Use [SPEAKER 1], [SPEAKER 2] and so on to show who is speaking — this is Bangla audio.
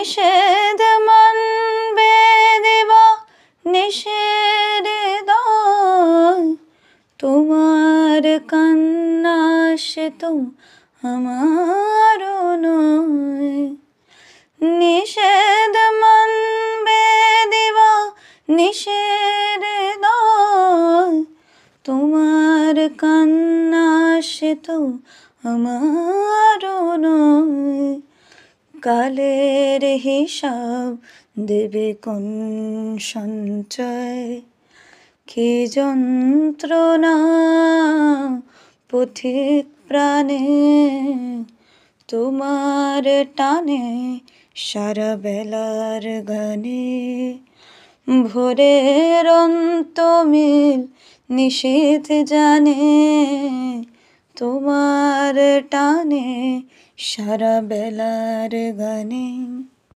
[SPEAKER 1] নিষেধ মানবে দিবা নিষেধ হৃদয়, তোমার কান্না সে তো আমারও নয়। নিষেধ মানবে দিবা নিষেধ হৃদয়, তোমার কান্না সে তো আমারও নয়। কালের হিসাব দেবে কোন সঞ্চয়, কি যন্ত্রণা পথিক প্রাণে, তোমার টানে সারা বেলার গানে। ভোরের অন্তমিল নিশীথ জানে, তোমার টানে সারা বেলার গানে।